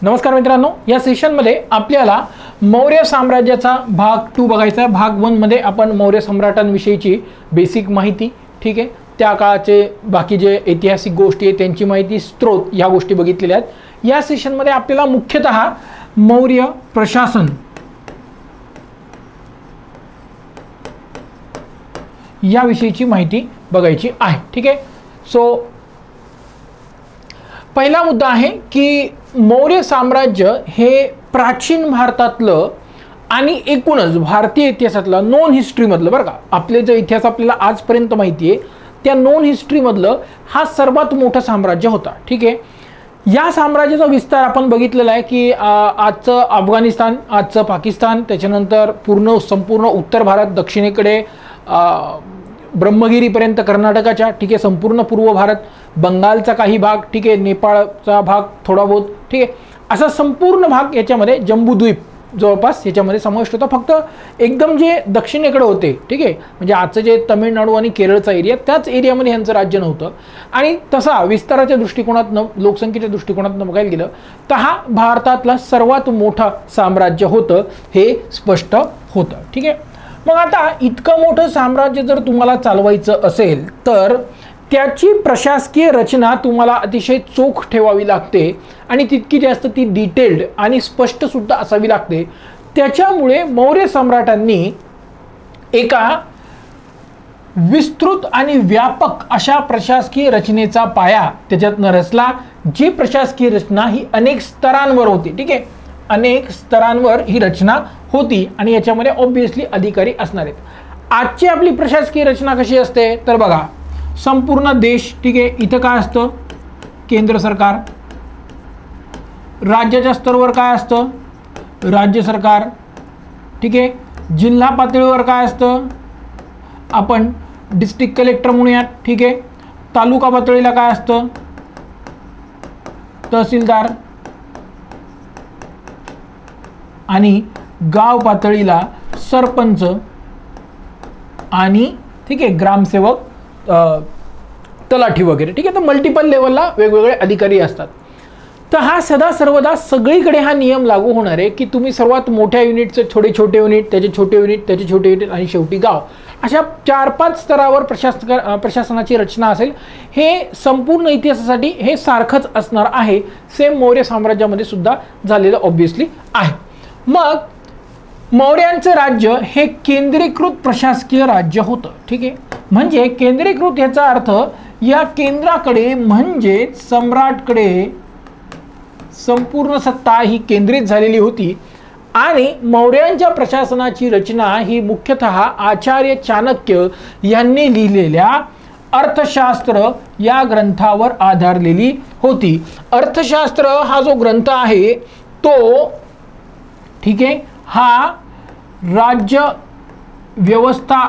नमस्कार मित्रांनो, या सेशनमध्ये आपल्याला मौर्य साम्राज्याचा भाग 2 बघायचा आहे। भाग 1 मध्ये आपण मौर्य सम्राटांविषयीची बेसिक माहिती, ठीक आहे, त्या काळाचे बाकी जे ऐतिहासिक गोष्टी आहेत त्यांची माहिती, स्त्रोत, या गोष्टी बघितलेल्या आहेत। या सेशनमध्ये आपल्याला मुख्यतः मौर्य प्रशासन या विषयीची माहिती बघायची आहे, ठीक आहे। सो पहिला मुद्दा आहे की मौर्य साम्राज्य हे प्राचीन भारतातलं आणि एकूणच भारतीय इतिहासातलं नोन हिस्ट्रीमधलं, बरं का, आपले जे इतिहास आपल्याला आजपर्यंत माहिती आहे त्या नोन हिस्ट्रीमधलं हा सर्वात मोठं साम्राज्य होता, ठीक आहे। या साम्राज्याचा विस्तार आपण बघितलेला आहे की आजचं अफगाणिस्तान, आजचं पाकिस्तान, त्याच्यानंतर संपूर्ण उत्तर भारत, दक्षिणेकडे ब्रह्मगिरीपर्यंत कर्नाटकाच्या, ठीक आहे, संपूर्ण पूर्व भारत, बंगालचा काही भाग, ठीक आहे, नेपाळचा भाग थोडा बहुत, ठीक आहे, असा संपूर्ण भाग याच्यामध्ये, जम्बूद्वीप जवळपास याच्यामध्ये समाविष्ट होता। फक्त एकदम जे दक्षिणेकडे होते, ठीक आहे, म्हणजे आजचं जे तमिळनाडू आणि केरळचा एरिया, त्याच एरियामध्ये यांचं राज्य नव्हतं। आणि तसा विस्ताराच्या दृष्टिकोनातून, लोकसंख्येच्या दृष्टिकोनातून बघायला गेलं तर हा भारतातला सर्वात मोठा साम्राज्य होतं हे स्पष्ट होतं, ठीक आहे। मग आता इतकं मोठं साम्राज्य जर तुम्हाला चालवायचं असेल तर त्याची प्रशासकीय रचना तुम्हाला अतिशय चोख ठेवावी लागते आणि तितकी जास्त ती डिटेल्ड आणि स्पष्ट सुद्धा असावी लागते। त्याच्यामुळे मौर्य सम्राटांनी एका विस्तृत आणि व्यापक अशा प्रशासकीय रचनेचा पाया त्याच्यातनं रचला, जी प्रशासकीय रचना ही अनेक स्तरांवर होती, ठीक आहे, अनेक स्तरांवर ही रचना होती आणि याच्यामध्ये ऑब्वियसली अधिकारी असणार आहेत। आजची आपली प्रशासकीय रचना कशी असते तर बघा, संपूर्ण देश, ठीक आहे, इथं काय असतं, केंद्र सरकार, राज्याच्या स्तरावर काय असतं, राज्य सरकार, ठीक आहे, जिल्हा पातळीवर काय असतं, आपण डिस्ट्रिक्ट कलेक्टर म्हणूयात, ठीक आहे, तालुका पातळीला काय असतं, तहसीलदार, आणि गाव पातळीला सरपंच आणि, ठीक आहे, ग्रामसेवक, तलाठी वगैरे, ठीक आहे। तर मल्टिपल लेवलला वेगवेगळे अधिकारी असतात। तर हा सदा सर्वदा सगळीकडे हा नियम लागू होणार आहे की तुम्ही सर्वात मोठ्या युनिटचे छोटे छोटे युनिट, त्याचे छोटे युनिट, त्याचे छोटे युनिट आणि शेवटी गाव, अशा 4-5 स्तरावर प्रशासनाची रचना असेल। हे संपूर्ण इतिहासासाठी हे सारखंच असणार आहे, सेम मौर्य साम्राज्यामध्ये सुद्धा झालेलं ऑब्वियसली आहे। मग मौर्यांचं राज्य हे केंद्रीकृत प्रशासकीय राज्य होतं, ठीक आहे। म्हणजे केंद्रीकृत याचा अर्थ या केंद्राकडे म्हणजे सम्राटकडे संपूर्ण सत्ता ही केंद्रित झालेली होती आणि मौर्यांच्या प्रशासनाची रचना ही मुख्यतः आचार्य चाणक्य यांनी लिहिलेल्या अर्थशास्त्र या ग्रंथावर आधारलेली होती। अर्थशास्त्र हा जो ग्रंथ आहे तो, ठीक आहे, हा राज्य व्यवस्था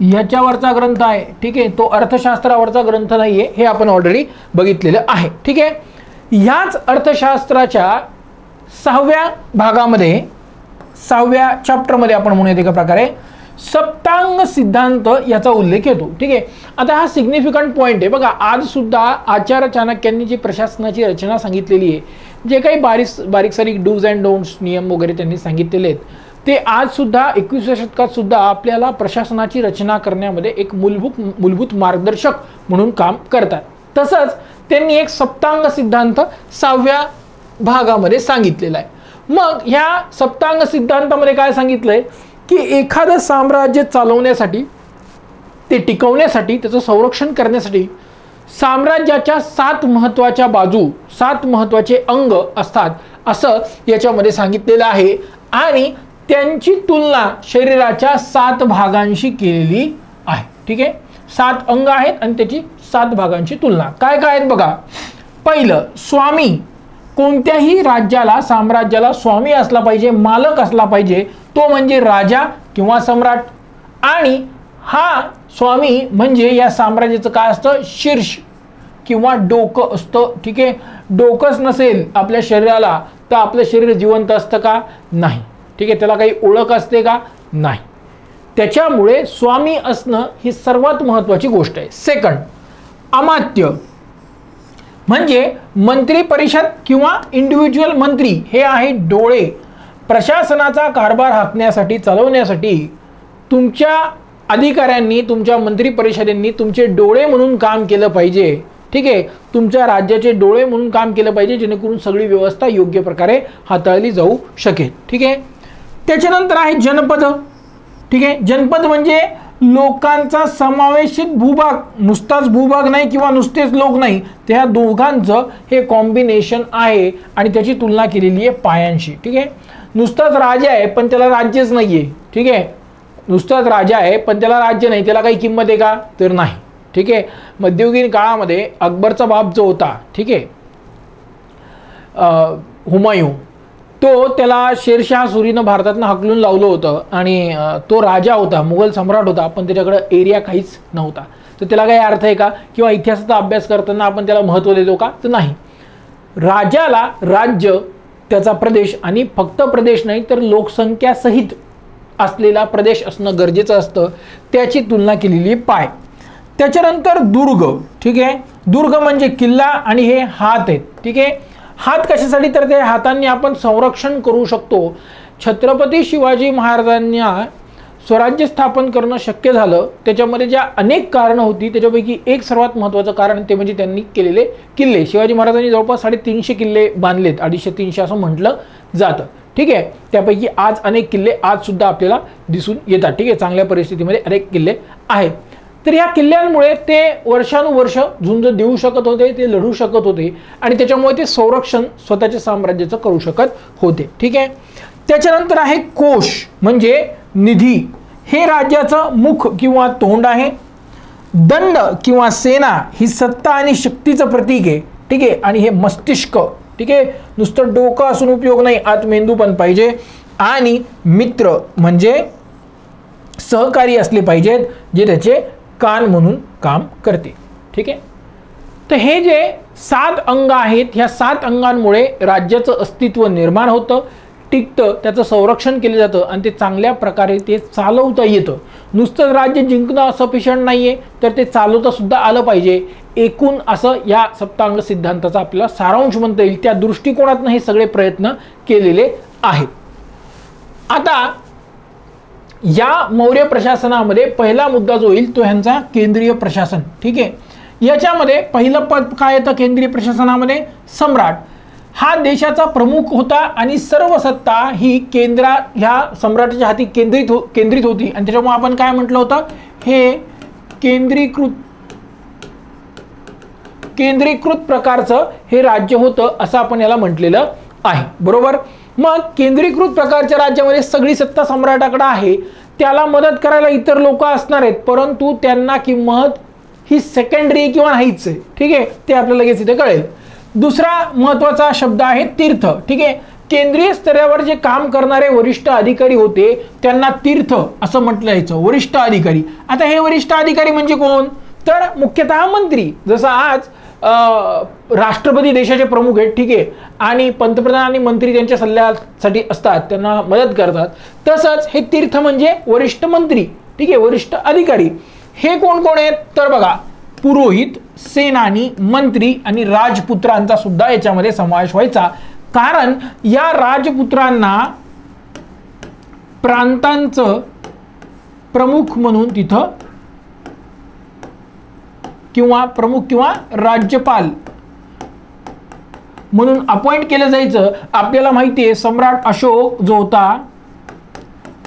याच्यावरचा ग्रंथ आहे, ठीक आहे, तो अर्थशास्त्रावरचा ग्रंथ नाही आहे, हे आपण ऑलरेडी बघितलेलं आहे, ठीक आहे। ह्याच अर्थशास्त्राच्या 6व्या भागामध्ये, 6व्या चॅप्टरमध्ये आपण म्हणूयात एका प्रकारे सप्तांग सिद्धांत याचा उल्लेख येतो, ठीक आहे। आता हा सिग्निफिकंट पॉइंट आहे बघा, आज सुद्धा आचार्य चाणक्यांनी जी प्रशासनाची रचना सांगितलेली आहे, जे काही बारीक सारीक डूज अँड डोंट्स नियम वगैरे त्यांनी सांगितलेले आहेत, ते आज सुद्धा 21व्या शतकात सुद्धा आपल्याला प्रशासनाची रचना करण्यामध्ये एक मूलभूत मार्गदर्शक म्हणून काम करतात। तसंच त्यांनी एक सप्तांग सिद्धांत 6व्या भागामध्ये सांगितलेला आहे। मग ह्या सप्तांग सिद्धांतामध्ये काय सांगितलंय की एखादं साम्राज्य चालवण्यासाठी, ते टिकवण्यासाठी, त्याचं संरक्षण करण्यासाठी साम्राज्याच्या 7 महत्त्वाच्या बाजू, 7 महत्त्वाचे अंग असतात असं याच्यामध्ये सांगितलेलं आहे आणि त्यांची तुलना शरीराच्या 7 भागांशी केलेली आहे, ठीक आहे। 7 अंग आहेत आणि त्याची 7 भागांची तुलना काय काय आहेत बघा। पहिलं, स्वामी, कोणत्याही राज्याला, साम्राज्याला स्वामी असला पाहिजे, मालक असला पाहिजे, तो म्हणजे राजा किंवा सम्राट। आणि हा स्वामी म्हणजे या साम्राज्याचं काय असतं, शीर्ष किंवा डोकं असतं, ठीक आहे। डोकंच नसेल आपल्या शरीराला तर आपलं शरीर जिवंत असतं का, नाही, ठीक आहे, त्याला काही ओळख असते का, नाही। त्याच्यामुळे स्वामी असणं ही सर्वात महत्त्वाची गोष्ट आहे। सेकंड, अमात्य, म्हणजे मंत्री परिषद किंवा इंडिव्हिज्युअल मंत्री हे आहे डोळे. प्रशासनाचा कारभार हाकण्यासाठी, चालवण्यासाठी तुमच्या अधिकाऱ्यांनी, तुमच्या मंत्री परिषदेंनी तुमचे डोळे म्हणून काम केलं पाहिजे. ठीक आहे, तुमच्या राज्याचे डोळे म्हणून काम केलं पाहिजे, जेणेकरून सगळी व्यवस्था योग्य प्रकारे हाताळली जाऊ शकेल. ठीक आहे. त्याच्यानंतर आहे जनपद. ठीक आहे, जनपद म्हणजे लोकांचा समावेशित भूभाग, नुसताच भूभाग नाही किंवा नुसतेच लोक नाही, त्या दोघांचं हे कॉम्बिनेशन आहे आणि त्याची तुलना केलेली आहे पायांशी. ठीक आहे, नुसताच राजा आहे पण त्याला राज्यच नाही आहे. ठीक आहे, नुसताच राजा आहे पण त्याला राज्य नाही, त्याला काही किंमत आहे का? तर नाही. ठीक आहे, मध्ययुगीन काळामध्ये अकबरचा बाप जो होता, ठीक आहे, हुमायूं, तो त्याला शेरशाह सुरीनं भारतातनं हाकलून लावलं होतं आणि तो राजा होता, मुघल सम्राट होता, पण त्याच्याकडे एरिया काहीच नव्हता. तर त्याला काही अर्थ आहे का? किंवा इतिहासाचा अभ्यास करताना आपण त्याला महत्त्व देतो का? तर नाही. राजाला राज्य, त्याचा प्रदेश, आणि फक्त प्रदेश नाही तर लोकसंख्या सहित असलेला प्रदेश असणं गरजेचं असतं. त्याची तुलना केलेली पाय. त्याच्यानंतर दुर्ग. ठीक आहे, दुर्ग म्हणजे किल्ला आणि हे हात आहेत. ठीक आहे, हात कशासाठी? तर ते हातांनी आपण संरक्षण करू शकतो. छत्रपती शिवाजी महाराजांना स्वराज्य स्थापन करणं शक्य झालं, त्याच्यामध्ये ज्या अनेक कारणं होती, त्याच्यापैकी एक सर्वात महत्त्वाचं कारण ते म्हणजे त्यांनी केलेले किल्ले. शिवाजी महाराजांनी जवळपास 350 किल्ले बांधलेत, 250-300 असं म्हटलं जातं. ठीक आहे, त्यापैकी आज अनेक किल्ले आज सुद्धा आपल्याला दिसून येतात. ठीक आहे, चांगल्या परिस्थितीमध्ये अनेक किल्ले आहेत. तर या किल्ल्यांमुळे ते वर्षानुवर्ष झुंज देऊ शकत होते, ते लढू शकत होते आणि त्याच्यामुळे ते संरक्षण स्वतःच्या साम्राज्याचं करू शकत होते. ठीक आहे. त्याच्यानंतर आहे कोश म्हणजे निधी. हे राज्याचं मुख किंवा तोंड आहे. दंड किंवा सेना ही सत्ता आणि शक्तीचं प्रतीक आहे. ठीक आहे, आणि हे मस्तिष्क. ठीक आहे, नुसतं डोकं असून उपयोग नाही, आत मेंदू पण पाहिजे. आणि मित्र म्हणजे सहकारी असले पाहिजेत, जे त्याचे कान म्हणून काम करते. ठीक आहे, तर हे जे 7 अंग आहेत, ह्या 7 अंगांमुळे राज्याचं अस्तित्व निर्माण होतं, टिकतं, त्याचं संरक्षण केलं जातं आणि ते चांगल्या प्रकारे ते चालवता येतं. नुसतं राज्य जिंकणं सफिशियंट नाही आहे, तर ते चालवता सुद्धा आलं पाहिजे. एकूण असं या सप्तांग सिद्धांताचा आपल्याला सारांश म्हणता येईल. त्या दृष्टिकोनातून हे सगळे प्रयत्न केलेले आहेत. आता या मौर्य प्रशासनामध्ये पहिला मुद्दा जो येईल तो ह्यांचा केंद्रीय प्रशासन. ठीक आहे, याच्यामध्ये पहिलं पद काय येतं केंद्रीय प्रशासनामध्ये? सम्राट. हा देशाचा प्रमुख होता आणि सर्व सत्ता ही ह्या सम्राटाच्या हाती केंद्रित होती आणि त्याच्यामुळे आपण काय म्हटलं होतं? हे केंद्रीकृत प्रकारचं हे राज्य होतं असं आपण याला म्हटलेलं आहे. बरोबर. मग केंद्रीकृत प्रकारच्या राज्यामध्ये सगळी सत्ता सम्राटाकडे आहे. त्याला मदत करायला इतर लोक असणार आहेत, परंतु त्यांना किंमत ही सेकंडरी किंवा नाहीच आहे. ठीक आहे, ते आपल्याला लगेच इथे कळेल. दुसरा महत्त्वाचा शब्द आहे तीर्थ. ठीक आहे, केंद्रीय स्तरावर जे काम करणारे वरिष्ठ अधिकारी होते त्यांना तीर्थ असं म्हटलं जायचं. वरिष्ठ अधिकारी. आता हे वरिष्ठ अधिकारी म्हणजे कोण? तर मुख्यतः मंत्री. जसं आज राष्ट्रपती देशाचे प्रमुख आहेत. ठीक आहे, आणि पंतप्रधान आणि मंत्री त्यांच्या सल्ल्यासाठी असतात, त्यांना मदत करतात. तसंच हे तीर्थ म्हणजे वरिष्ठ मंत्री. ठीक आहे, वरिष्ठ अधिकारी. हे कोण कोण आहेत? तर बघा, पुरोहित, सेनानी, मंत्री आणि राजपुत्रांचा सुद्धा याच्यामध्ये समावेश व्हायचा. कारण या राजपुत्रांना प्रांतांचं प्रमुख म्हणून तिथं किंवा प्रमुख किंवा राज्यपाल म्हणून अपॉइंट केलं जायचं. आपल्याला माहिती आहे सम्राट अशोक जो होता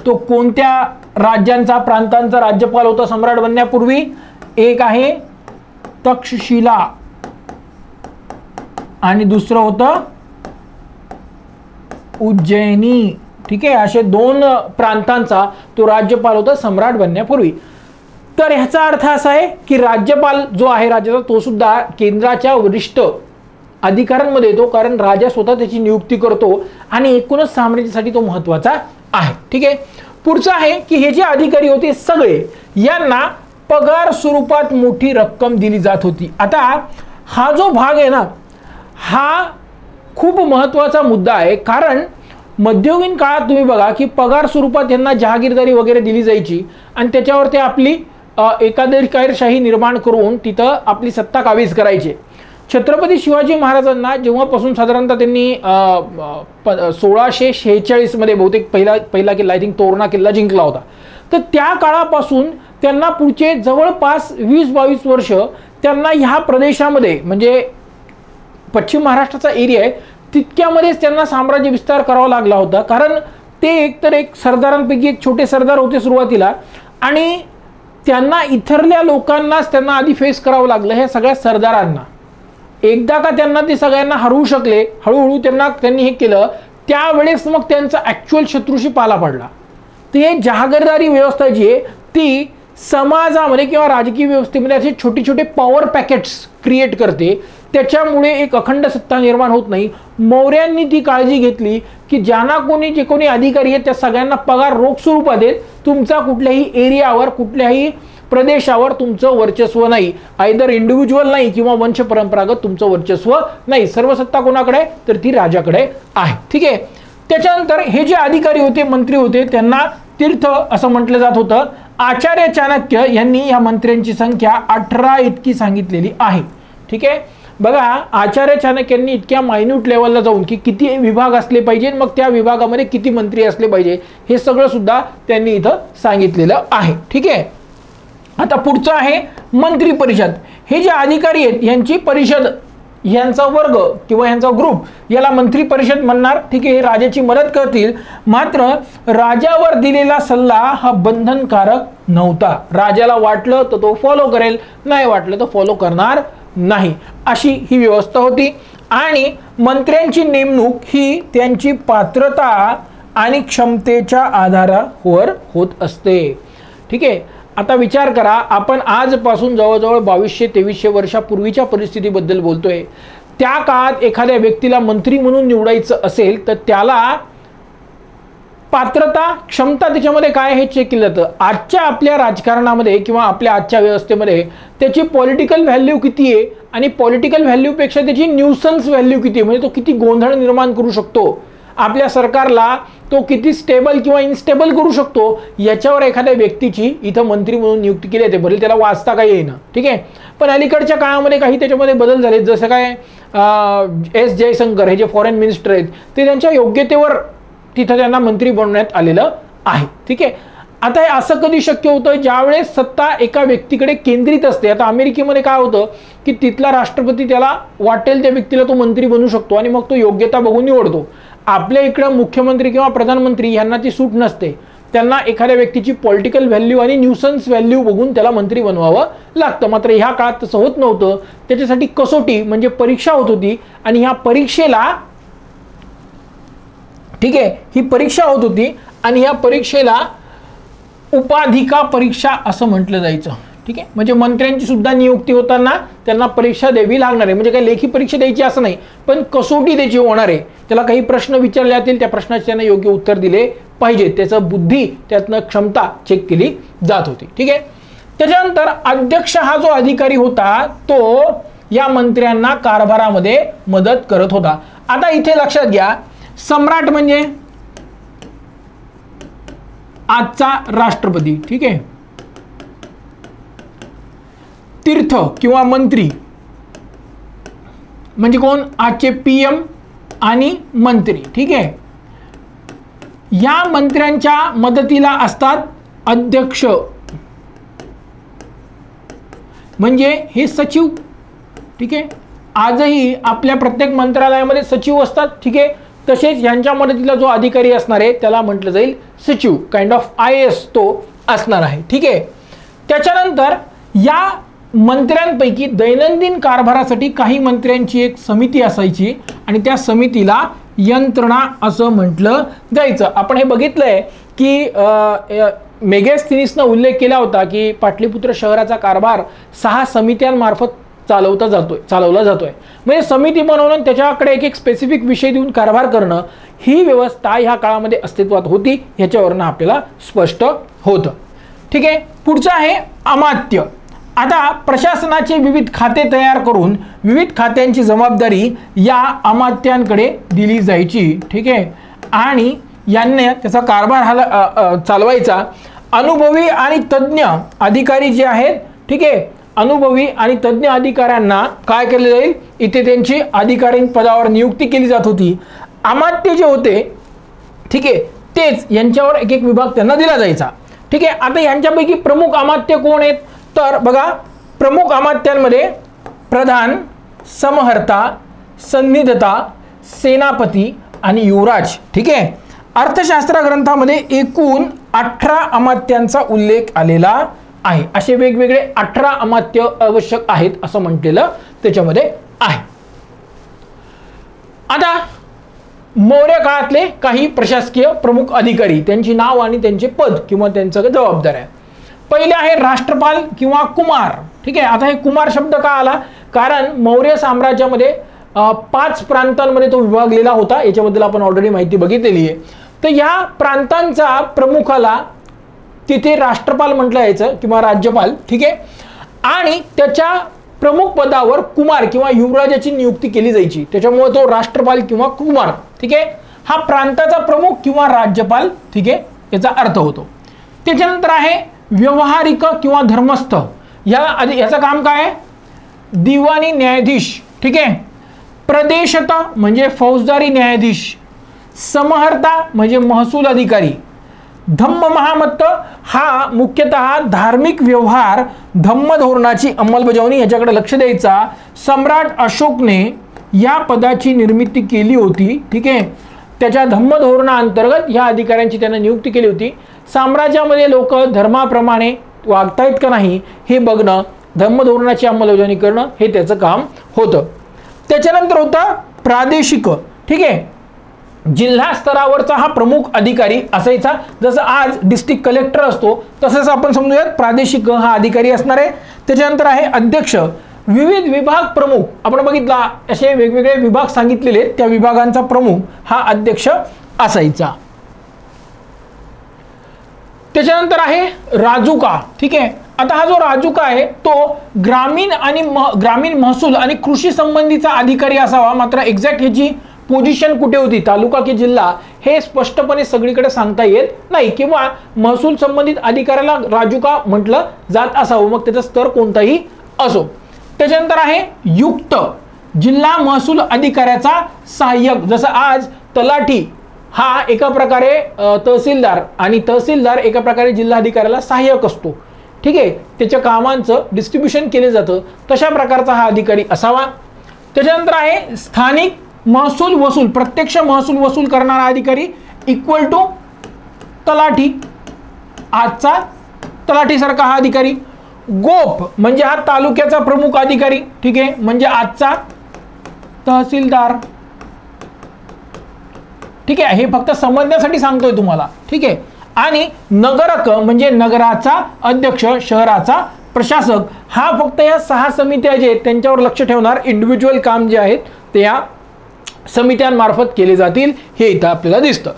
तो कोणत्या राज्यांचा, प्रांतांचा राज्यपाल होता सम्राट बनण्यापूर्वी? एक आहे तक्षशिला आणि दुसरं होतं उज्जैनी. ठीक आहे, असे 2 प्रांतांचा तो राज्यपाल होता सम्राट बनण्यापूर्वी. तर ह्याचा अर्थ असा आहे की राज्यपाल जो आहे राज्याचा तो सुद्धा केंद्राच्या वरिष्ठ अधिकाऱ्यांमध्ये येतो, कारण राजा स्वतः त्याची नियुक्ती करतो आणि एकूणच साम्राज्यासाठी तो महत्त्वाचा आहे. ठीक आहे, पुढचं आहे की हे जे अधिकारी होते सगळे यांना पगार स्वरूपात मोठी रक्कम दिली जात होती. आता हा जो भाग आहे ना, हा खूप महत्त्वाचा मुद्दा आहे. कारण मध्ययुगीन काळात तुम्ही बघा की पगार स्वरूपात यांना जहागीरदारी वगैरे दिली जायची आणि त्याच्यावर ते आपली एकाधिकारशाही निर्माण करून तिथं आपली सत्ता काबीज करायचे. छत्रपती शिवाजी महाराजांना जेव्हापासून साधारणतः त्यांनी 1646 मध्ये बहुतेक पहिला किल्ला आय थिंक तोरणा किल्ला जिंकला होता, तर त्या काळापासून त्यांना पुढचे जवळपास 20-22 वर्ष त्यांना ह्या प्रदेशामध्ये म्हणजे पश्चिम महाराष्ट्राचा एरिया आहे तितक्यामध्येच त्यांना साम्राज्य विस्तार करावा लागला होता, कारण ते एकतर एक सरदारांपैकी एक छोटे सरदार होते सुरुवातीला आणि त्यांना इथरल्या लोकांनाच त्यांना आधी फेस करावं लागलं ह्या सगळ्या सरदारांना. एकदा का त्यांना ते सगळ्यांना हरवू शकले, हळूहळू त्यांनी हे केलं, त्यावेळेस मग त्यांचा ॲक्च्युअल शत्रूशी पाला पडला. ते जहागीरदारी व्यवस्था जी आहे ती समाजामध्ये किंवा राजकीय व्यवस्थेमध्ये असे छोटे छोटे पॉवर पॅकेट्स क्रिएट करते, त्याच्यामुळे एक अखंड सत्ता निर्माण होत नाही. मौर्यांनी ती काळजी घेतली की ज्यांना जे कोणी अधिकारी आहेत त्या सगळ्यांना पगार रोख स्वरूपात देत, तुमचा कुठल्याही एरियावर कुठल्याही प्रदेशावर तुमचं वर्चस्व नाही, आयदर इंडिव्हिज्युअल नाही किंवा वंश परंपरागत तुमचं वर्चस्व नाही, सर्व सत्ता कोणाकडे तर ती राजाकडे आहे. ठीक आहे. त्याच्यानंतर हे जे अधिकारी होते मंत्री होते त्यांना तीर्थ असं म्हटलं जात होतं. आचार्य चाणक्य यांनी या मंत्र्यांची संख्या 18 इतकी सांगितलेली आहे. ठीक आहे. बघा आचार्य चाणक्यांनी इतक्या मायन्यूट लेवलला जाऊन की किती विभाग असले पाहिजे मग त्या विभागामध्ये किती मंत्री असले पाहिजे हे सगळं सुद्धा त्यांनी इथं सांगितलेलं आहे. ठीक आहे. आता पुढचं आहे मंत्री परिषद. हे जे अधिकारी आहेत यांची परिषद, यांचा वर्ग किंवा यांचा ग्रुप याला मंत्री परिषद म्हणणार. ठीक आहे. हे राजाची मदत करतील, मात्र राजावर दिलेला सल्ला हा बंधनकारक नव्हता. राजाला वाटलं तर तो फॉलो करेल, नाही वाटलं तर फॉलो करणार नाही, अशी ही व्यवस्था होती. आणि मंत्र्यांची नेमणूक ही त्यांची पात्रता आणि क्षमतेच्या आधारावर होत असते. ठीक आहे. आता विचार करा, आपण आजपासून जवळजवळ 2200-2300 वर्षापूर्वीच्या परिस्थितीबद्दल बोलतोय. त्या काळात एखाद्या व्यक्तीला मंत्री म्हणून निवडायचं असेल तर त्याला पात्रता क्षमता त्याच्यामध्ये काय हे चेक केलं जातं. आजच्या आपल्या राजकारणामध्ये किंवा आपल्या आजच्या व्यवस्थेमध्ये त्याची पॉलिटिकल व्हॅल्यू किती आहे आणि पॉलिटिकल व्हॅल्यूपेक्षा त्याची न्यूसन्स व्हॅल्यू किती आहे, म्हणजे तो किती गोंधळ निर्माण करू शकतो, आपल्या सरकारला तो किती स्टेबल किंवा इनस्टेबल करू शकतो, याच्यावर एखाद्या व्यक्तीची इथं मंत्री म्हणून नियुक्ती केली जाते. भले त्याला वाचता काही येईना. ठीक आहे. पण अलीकडच्या काळामध्ये काही त्याच्यामध्ये बदल झाले, जसं काय एस जयशंकर हे जे फॉरेन मिनिस्टर आहेत ते त्यांच्या योग्यतेवर तिथं त्यांना मंत्री बनवण्यात आलेलं आहे. ठीक आहे. आता हे असं कधी शक्य होतं ज्यावेळेस सत्ता एका व्यक्तीकडे केंद्रित असते. आता अमेरिकेमध्ये काय होतं की तिथला राष्ट्रपती त्याला वाटेल त्या व्यक्तीला तो मंत्री बनवू शकतो आणि मग तो योग्यता बघून निवडतो. आपल्या इकडं मुख्यमंत्री किंवा प्रधानमंत्री यांना ती सूट नसते, त्यांना एखाद्या व्यक्तीची पॉलिटिकल व्हॅल्यू आणि न्यूसन्स व्हॅल्यू बघून त्याला मंत्री बनवावं लागतं. मात्र ह्या काळात तसं होत नव्हतं. त्याच्यासाठी कसोटी म्हणजे परीक्षा होत होती आणि ह्या परीक्षेला ठीक आहे ही परीक्षा होत होती आणि ह्या परीक्षेला उपाधिका परीक्षा असं म्हटलं जायचं. ठीक आहे. म्हणजे मंत्र्यांची सुद्धा नियुक्ती होताना त्यांना परीक्षा द्यावी लागणार आहे, म्हणजे काही लेखी परीक्षा द्यायची असं नाही, पण कसोटी त्याची होणार आहे. त्याला काही प्रश्न विचारले जातील, त्या प्रश्नाचे त्यांना योग्य उत्तर दिले पाहिजे, त्याचं बुद्धी त्यातनं क्षमता चेक केली जात होती. ठीक आहे. त्याच्यानंतर अध्यक्ष हा जो अधिकारी होता तो या मंत्र्यांना कारभारामध्ये मदत करत होता. आता इथे लक्षात घ्या, सम्राट म्हणजे आजचा राष्ट्रपती. ठीक आहे. तीर्थ किंवा मंत्री म्हणजे कोण, आजचे PM आणि मंत्री. ठीक आहे. या मंत्र्यांच्या मदतीला असतात अध्यक्ष म्हणजे हे सचिव. ठीक आहे. आजही आपल्या प्रत्येक मंत्रालयामध्ये सचिव असतात. ठीक आहे. तसेच यांच्या मदतीला जो अधिकारी असणार आहे त्याला म्हटलं जाईल सचिव, काइंड ऑफ IAS तो असणार आहे. ठीक आहे. त्याच्यानंतर या मंत्र्यांपैकी दैनंदिन कारभारासाठी काही मंत्र्यांची एक समिती असायची आणि त्या समितीला यंत्रणा असं म्हटलं जायचं. आपण हे बघितलंय की मेगेस्थीनिसनं उल्लेख केला होता की पाटलीपुत्र शहराचा कारभार 6 समित्यांमार्फत चालवला जातोय. म्हणजे समिती बनवणं, त्याच्याकडे एक स्पेसिफिक विषय देऊन कारभार करणं, ही व्यवस्था ह्या काळामध्ये अस्तित्वात होती, ह्याच्यावरनं आपल्याला स्पष्ट होतं. ठीक आहे. पुढचं आहे अमात्य. आता प्रशासनाचे विविध खाते तयार करून विविध खात्यांची जबाबदारी या अमात्यांकडे दिली जायची. ठीक आहे. आणि यांनी त्याचा कारभार चालवायचा. अनुभवी आणि तज्ञ अधिकारी जे आहेत, ठीक आहे, अनुभवी आणि तज्ज्ञ अधिकाऱ्यांना काय केले जाईल, इथे त्यांची अधिकारी पदावर नियुक्ती केली जात होती. अमात्य जे होते, ठीक आहे, तेच यांच्यावर एक एक विभाग त्यांना दिला जायचा. ठीक आहे. आता यांच्यापैकी प्रमुख अमात्य कोण आहेत, तर बघा प्रमुख अमात्यांमध्ये प्रधान, समहर्ता, सन्निधता, सेनापती आणि युवराज. ठीक आहे. अर्थशास्त्र ग्रंथामध्ये एकूण 18 अमात्यांचा उल्लेख आलेला आहे. असे वेगवेगळे 18 अमात्य आवश्यक आहेत असं म्हटलेलं त्याच्यामध्ये आहे. आता मौर्य काळातले काही प्रशासकीय प्रमुख अधिकारी, त्यांची नाव आणि त्यांचे पद किंवा त्यांचं जबाबदाऱ्या. पहिले आहे राष्ट्रपाल किंवा कुमार. ठीक आहे. आता हे कुमार शब्द का आला, कारण मौर्य साम्राज्यामध्ये 5 प्रांतांमध्ये तो विभागलेला होता. याच्याबद्दल आपण ऑलरेडी माहिती बघितलेली आहे. तर या प्रांतांचा प्रमुखाला तिथे राष्ट्रपाल म्हटलं यायचं किंवा राज्यपाल. ठीक आहे. आणि त्याच्या प्रमुख पदावर कुमार किंवा युवराजाची नियुक्ती केली जायची, त्याच्यामुळे तो राष्ट्रपाल किंवा कुमार. ठीक आहे. हा प्रांताचा प्रमुख किंवा राज्यपाल. ठीक आहे, याचा अर्थ होतो. त्याच्यानंतर आहे व्यवहारिक किंवा धर्मस्थ. याचं काम काय आहे, दिवाणी न्यायाधीश. ठीक आहे. प्रदेशता म्हणजे फौजदारी न्यायाधीश, समहर्ता म्हणजे महसूल अधिकारी, धम्म महामत्त हा मुख्यतः धार्मिक व्यवहार, धम्म धोरणाची अंमलबजावणी याच्याकडे लक्ष द्यायचा. सम्राट अशोकने या पदाची निर्मिती केली होती. ठीक आहे. त्याच्या धम्म धोरणाअंतर्गत या अधिकाऱ्यांची त्यांना नियुक्ती केली होती. साम्राज्यामध्ये लोक धर्माप्रमाणे वागतायत का नाही हे बघणं, धम्म धोरणाची अंमलबजावणी करणं हे त्याचं काम होतं. त्याच्यानंतर होता प्रादेशिक. ठीक आहे. जिल्हा स्तरावरचा हा प्रमुख अधिकारी असायचा. जसं आज डिस्ट्रिक्ट कलेक्टर असतो तसंच आपण समजूयात प्रादेशिक हा अधिकारी असणार आहे. त्याच्यानंतर आहे अध्यक्ष. विविध विभाग प्रमुख आपण बघितला, असे वेगवेगळे विभाग सांगितलेले, त्या विभागांचा प्रमुख हा अध्यक्ष असायचा. त्याच्यानंतर आहे राजुका. ठीक आहे. आता हा जो राजुका आहे तो ग्रामीण महसूल आणि कृषी संबंधीचा अधिकारी असावा. मात्र एक्झॅक्ट ह्याची पोझिशन कुठे होती, तालुका की जिल्हा, हे स्पष्टपणे सगळीकडे सांगता येत नाही, किंवा महसूल संबंधित अधिकाऱ्याला राजुका म्हटलं जात असावं, मग त्याचा स्तर कोणताही असो. त्याच्यानंतर आहे युक्त. जिल्हा महसूल अधिकाऱ्याचा सहाय्यक. जसं आज तलाठी हा एका प्रकारे तहसीलदार, आणि तहसीलदार एका प्रकारे जिल्हाधिकाऱ्याला सहाय्यक असतो. ठीक आहे. त्याच्या कामांचं डिस्ट्रीब्युशन केलं जातं, तशा प्रकारचा हा अधिकारी असावा. त्याच्यानंतर आहे स्थानिक महसूल वसूल. प्रत्यक्ष महसूल वसूल करणारा अधिकारी इक्वल टू तलाठी, आजचा तलाठीसारखा हा अधिकारी. गोप म्हणजे हा तालुक्याचा प्रमुख अधिकारी. ठीक आहे, म्हणजे आजचा तहसीलदार. ठीक आहे, हे फक्त समजण्यासाठी सांगतोय तुम्हाला. ठीक आहे. आणि नगरक म्हणजे नगराचा अध्यक्ष, शहराचा प्रशासक. हा फक्त या 6 समित्या जे आहेत त्यांच्यावर लक्ष ठेवणार. इंडिव्हिज्युअल काम जे आहेत ते या समित्यांमार्फत केले जातील, हे इथं आपल्याला दिसतं.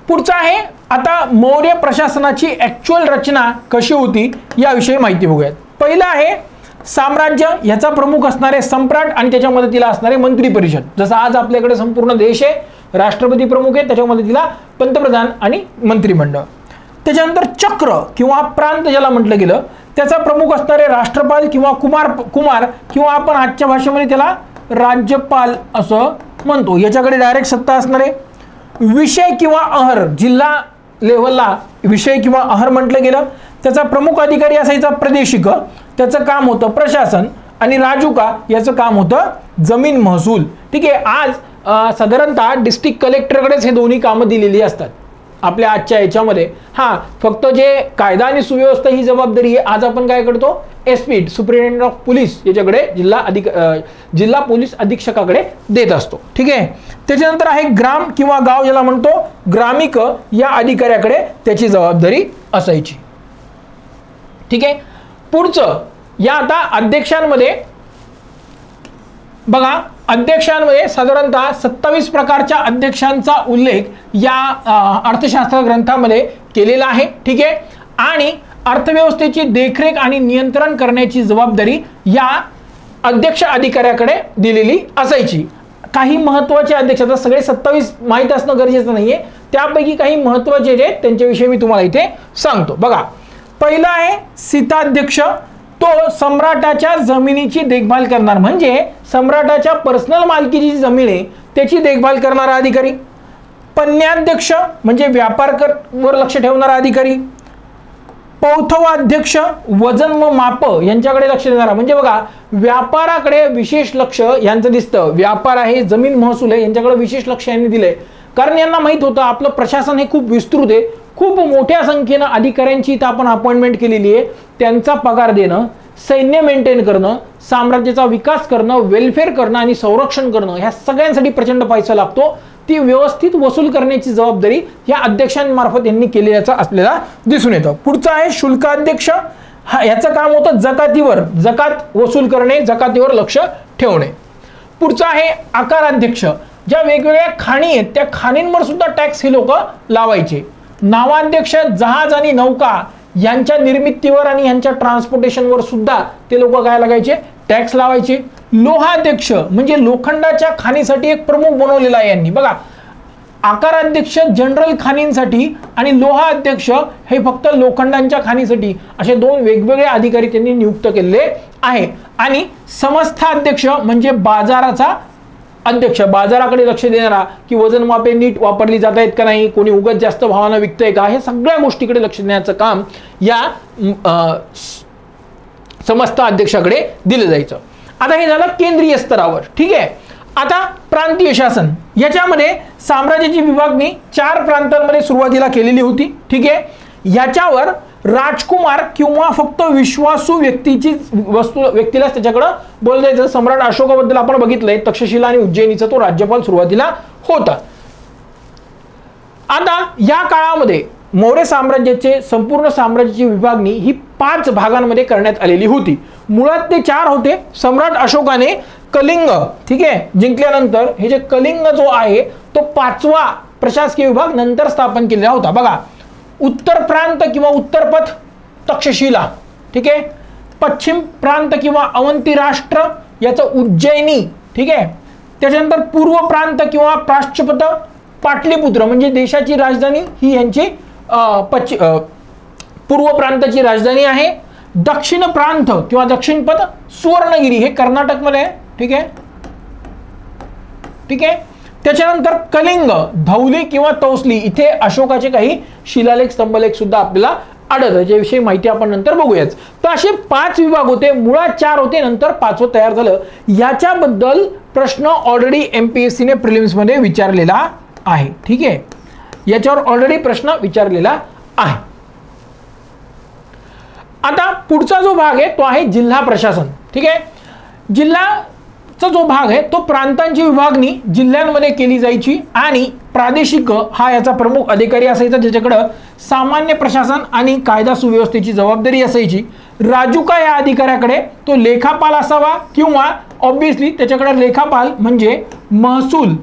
पुढचं आहे आता मौर्य प्रशासनाची ॲक्च्युअल रचना कशी होती याविषयी माहिती बघूयात. पहिलं आहे साम्राज्य. याचा प्रमुख असणारे सम्राट आणि त्याच्या मदतीला असणारे मंत्री परिषद. जसं आज आपल्याकडे संपूर्ण देश आहे, राष्ट्रपती प्रमुख आहे, त्याच्या मदतीला पंतप्रधान आणि मंत्रिमंडळ. त्याच्यानंतर चक्र किंवा प्रांत ज्याला म्हटलं गेलं, त्याचा प्रमुख असणारे राष्ट्रपाल किंवा कुमार किंवा आपण आजच्या भाषेमध्ये त्याला राज्यपाल असं म्हणतो. याच्याकडे डायरेक्ट सत्ता असणारे. विषय किंवा अहर. जिल्हा लेव्हलला विषय किंवा अहर म्हटलं गेलं. त्याचा प्रमुख अधिकारी असायचा प्रदेशिक. त्याचं काम होतं प्रशासन. आणि राजुका याचं काम होतं जमीन महसूल. ठीक आहे. आज साधारणतः डिस्ट्रिक्ट कलेक्टरकडेच हे दोन्ही कामं दिलेली असतात आपल्या आजच्या याच्यामध्ये. हां, फक्त जे कायदा आणि सुव्यवस्था ही जबाबदारी आहे आज आपण काय करतो, SP सुप्रिटेंडेंट ऑफ पोलीस याच्याकडे जिल्हा पोलीस अधीक्षकाकडे देत असतो. ठीक आहे. त्याच्यानंतर आहे ग्राम किंवा गाव ज्याला म्हणतो, ग्रामिक या अधिकाऱ्याकडे त्याची जबाबदारी असायची. ठीक आहे. पुढचं या आता अध्यक्षांमध्ये बघा, अध्यक्षांमध्ये साधारणतः 27 प्रकारच्या अध्यक्षांचा उल्लेख या अर्थशास्त्र ग्रंथामध्ये केलेला आहे. ठीक आहे. आणि अर्थव्यवस्थेची देखरेख आणि नियंत्रण करण्याची जबाबदारी या अध्यक्ष अधिकाऱ्याकडे दिलेली असायची. काही महत्त्वाचे अध्यक्ष, आता सगळे 27 माहीत असणं गरजेचं नाहीये, त्यापैकी काही महत्त्वाचे जे त्यांच्याविषयी मी तुम्हाला इथे सांगतो. बघा, पहिला आहे सीताध्यक्ष. तो सम्राटाच्या जमिनीची देखभाल करणार, म्हणजे सम्राटाच्या पर्सनल मालकीची जी जमीन आहे त्याची देखभाल करणारा अधिकारी. पन्याध्यक्ष म्हणजे व्यापार वर लक्ष ठेवणारा अधिकारी. पौथवाध्यक्ष वजन व माप यांच्याकडे लक्ष देणारा, म्हणजे बघा व्यापाराकडे विशेष लक्ष यांचं दिसतं. व्यापार आहे, जमीन महसूल आहे, यांच्याकडे विशेष लक्ष यांनी दिलंय. कारण यांना माहित होतं आपलं प्रशासन हे खूप विस्तृत आहे, खूप मोठ्या संख्येनं अधिकाऱ्यांची इथं आपण अपॉइंटमेंट केलेली आहे. त्यांचा पगार देणं, सैन्य मेंटेन करणं, साम्राज्याचा विकास करणं, वेलफेअर करणं आणि संरक्षण करणं, ह्या सगळ्यांसाठी प्रचंड पैसा लागतो. ती व्यवस्थित वसूल करण्याची जबाबदारी या अध्यक्षांमार्फत यांनी केल्याचं आपल्याला दिसून येतं. पुढचा आहे शुल्काध्यक्ष. याचं काम होतं जकातीवर, जकात वसूल करणे, जकातीवर लक्ष ठेवणे. पुढचा आहे आकाराध्यक्ष. ज्या वेगवेगळ्या खाणी आहेत त्या खाणींवर सुद्धा टॅक्स हे लोक लावायचे. नावाध्यक्ष जहाज आणि नौका यांच्या निर्मितीवर आणि यांच्या ट्रान्सपोर्टेशनवर सुद्धा ते लोक काय लागायचे, टॅक्स लावायचे. लोहाध्यक्ष म्हणजे लोखंडाच्या खाणीसाठी एक प्रमुख बनवलेला आहे यांनी. बघा आकाराध्यक्ष जनरल खाणींसाठी आणि लोहाध्यक्ष हे फक्त लोखंडांच्या खाणीसाठी, असे दोन वेगवेगळे अधिकारी त्यांनी नियुक्त केलेले आहे. आणि समस्थाध्यक्ष म्हणजे बाजाराचा अध्यक्ष, बाजाराकडे लक्ष देणारा, की वजन मापे नीट वापरली जात आहेत का नाही, कोणी उगाच जास्त भावानं विकतंय का, हे सगळ्या गोष्टीकडे लक्ष देण्याचं काम या समस्त अध्यक्षाकडे दिलं जायचं. आता हे झालं केंद्रीय स्तरावर. ठीक आहे. आता प्रांतीय शासन, याच्यामध्ये साम्राज्याची विभागणी 4 प्रांतांमध्ये सुरुवातीला केलेली होती. ठीक आहे. याच्यावर राजकुमार किंवा फक्त विश्वासू व्यक्तीची व्यक्तीलाच त्याच्याकडे बोललं जायचं. सम्राट अशोकाबद्दल आपण बघितलंय, तक्षशिला आणि उज्जैनीचा तो राज्यपाल सुरुवातीला होता. आता या काळामध्ये मौर्य साम्राज्याचे संपूर्ण साम्राज्याची विभागणी ही 5 भागांमध्ये करण्यात आलेली होती. मुळात ते 4 होते. सम्राट अशोकाने कलिंग, ठीक आहे, जिंकल्यानंतर हे जे कलिंग जो आहे तो 5वा प्रशासकीय विभाग नंतर स्थापन केलेला होता. बघा उत्तर प्रांत किंवा उत्तरपथ तक्षशिला, ठीक आहे, पश्चिम प्रांत किंवा अवंती राष्ट्र याचं उज्जैनी, ठीक आहे, त्याच्यानंतर पूर्व प्रांत किंवा प्राश्चपत पाटलीपुत्र म्हणजे देशाची राजधानी ही यांची पूर्व प्रांताची राजधानी आहे. दक्षिण प्रांत किंवा दक्षिणपथ सुवर्णगिरी हे कर्नाटकमध्ये आहे. ठीक आहे. ठीक आहे. त्याच्यानंतर कलिंग, धौली किंवा तौसली इथे अशोकाचे काही शिलालेख स्तंभलेख सुद्धा आपल्याला आढळतात, ज्याविषयी माहिती आपण नंतर बघूयाच. तर असे 5 विभाग होते, मुळात 4 होते, नंतर 5वं तयार झालं. याच्याबद्दल प्रश्न ऑलरेडी MPSC ने प्रिलिम्स मध्ये विचारलेला आहे. ठीक आहे. याच्यावर ऑलरेडी प्रश्न विचारलेला आहे. आता पुढचा जो भाग आहे तो आहे जिल्हा प्रशासन. ठीक आहे. जिल्हाचा जो भाग आहे तो प्रांतांची विभागणी जिल्ह्यांमध्ये केली जायची आणि प्रादेशिक हा याचा प्रमुख अधिकारी असायचा, ज्याच्याकडे सामान्य प्रशासन आणि कायदा सुव्यवस्थेची जबाबदारी असायची. राजुका या अधिकाऱ्याकडे तो लेखापाल असावा किंवा ऑब्विसली त्याच्याकडे लेखापाल म्हणजे महसूल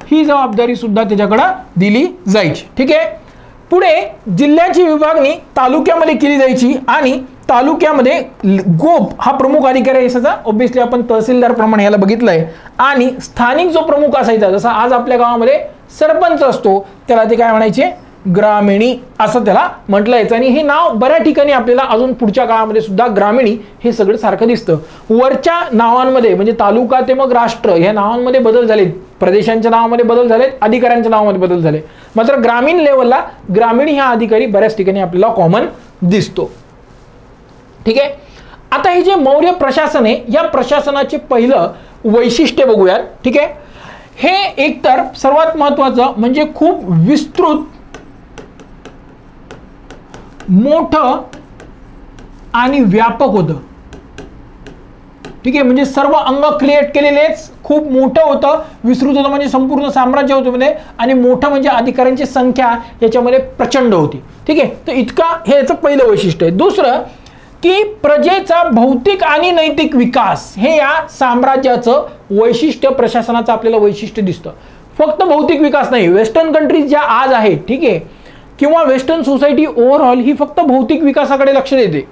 ही जबाबदारी सुद्धा त्याच्याकडे दिली जायची. ठीक आहे. पुढे जिल्ह्याची विभागणी तालुक्यामध्ये केली जायची आणि तालुक्यामध्ये गोप हा प्रमुख अधिकारी असायचा. ऑब्विसली आपण तहसीलदार प्रमाणे याला बघितलंय. आणि स्थानिक जो प्रमुख असायचा, जसा आज आपल्या गावामध्ये सरपंच असतो, त्याला ते काय म्हणायचे, ग्रामीणी असं त्याला म्हटलं जायचं. आणि हे नाव बऱ्याच ठिकाणी आपल्याला अजून पुढच्या काळामध्ये सुद्धा ग्रामीणी हे सगळं सारखं दिसतं. वरच्या नावांमध्ये म्हणजे तालुका ते मग राष्ट्र या नावांमध्ये बदल झाले, प्रदेशांच्या नावामध्ये बदल झाले, अधिकाऱ्यांच्या नावामध्ये बदल झाले. मात्र ग्रामीण लेवलला ग्रामीणी हा अधिकारी बऱ्याच ठिकाणी आपल्याला कॉमन दिसतो. ठीक आहे. आता हे जे मौर्य प्रशासन आहे या प्रशासनाचे पहिलं वैशिष्ट्य बघूयात. ठीक आहे. हे एकतर सर्वात महत्वाचं म्हणजे खूप विस्तृत, मोठं आणि व्यापक होतं. ठीक आहे. म्हणजे सर्व अंग क्रिएट केलेलेच, खूप मोठं होतं, विस्तृत होतं म्हणजे संपूर्ण साम्राज्य होतं मध्ये, आणि मोठं म्हणजे अधिकाऱ्यांची संख्या याच्यामध्ये प्रचंड होती. ठीक आहे. तर इतका हे याचं पहिलं वैशिष्ट्य आहे. दुसरं की प्रजेचा भौतिक आणि नैतिक विकास हे या साम्राज्याचं वैशिष्ट्य, प्रशासनाचं आपल्याला वैशिष्ट्य दिसतं. फक्त भौतिक विकास नाही. वेस्टर्न कंट्रीज ज्या आज आहेत, ठीक आहे, किंवा वेस्टर्न सोसायटी ओव्हरऑल ही फक्त भौतिक विकासाकडे लक्ष देते.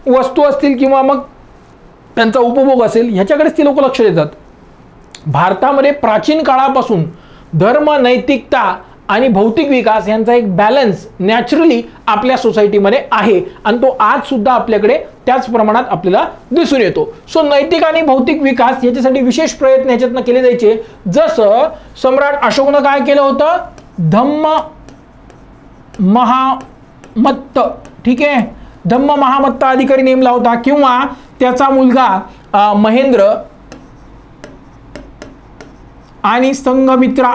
वस्तू असतील किंवा मग त्यांचा उपभोग असेल ह्याच्याकडेच ती लोक लक्ष देतात. भारतामध्ये प्राचीन काळापासून धर्म, नैतिकता आणि भौतिक विकास यांचा एक बॅलन्स नॅचरली आपल्या सोसायटीमध्ये आहे आणि तो आज सुद्धा आपल्याकडे त्याच प्रमाणात आपल्याला दिसून येतो. सो नैतिक आणि भौतिक विकास याच्यासाठी विशेष प्रयत्न याच्यातनं केले जायचे. जसं सम्राट अशोकनं काय केलं होतं, धम्म महामत्त, ठीक आहे, धम्म महामत्त अधिकारी नेमला होता, किंवा त्याचा मुलगा महेंद्र आणि संघमित्रा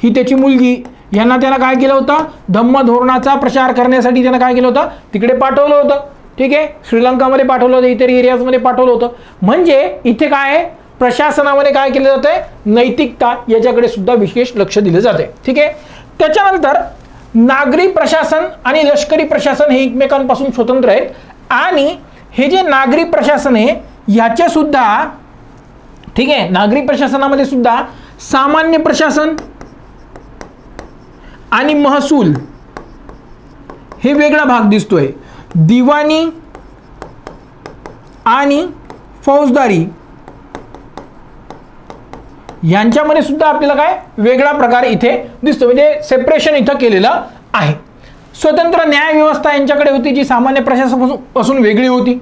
ही त्याची मुलगी, यांना त्याला काय केलं होतं, धम्म धोरणाचा प्रचार करण्यासाठी त्यानं काय केलं होतं, तिकडे पाठवलं होतं. ठीक आहे, श्रीलंकामध्ये पाठवलं होतं, इतर एरियाजमध्ये पाठवलं होतं. म्हणजे इथे काय आहे, प्रशासनामध्ये काय केलं जातंय, नैतिकता याच्याकडे सुद्धा विशेष लक्ष दिलं जाते. ठीक आहे, त्याच्यानंतर नागरी प्रशासन आणि लष्करी प्रशासन हे एकमेकांपासून स्वतंत्र आहेत. आणि हे जे नागरी प्रशासन आहे याचे सुद्धा, ठीक आहे, नागरी प्रशासनामध्ये सुद्धा सामान्य प्रशासन आणि महसूल हे वेगळा भाग दिसतोय. दिवाणी आणि फौजदारी यांच्यामध्ये सुद्धा आपल्याला काय वेगळा प्रकार इथे दिसतो. म्हणजे सेपरेशन इथं केलेलं आहे. स्वतंत्र न्याय व्यवस्था यांच्याकडे होती, जी सामान्य प्रशासनापासून वेगळी होती.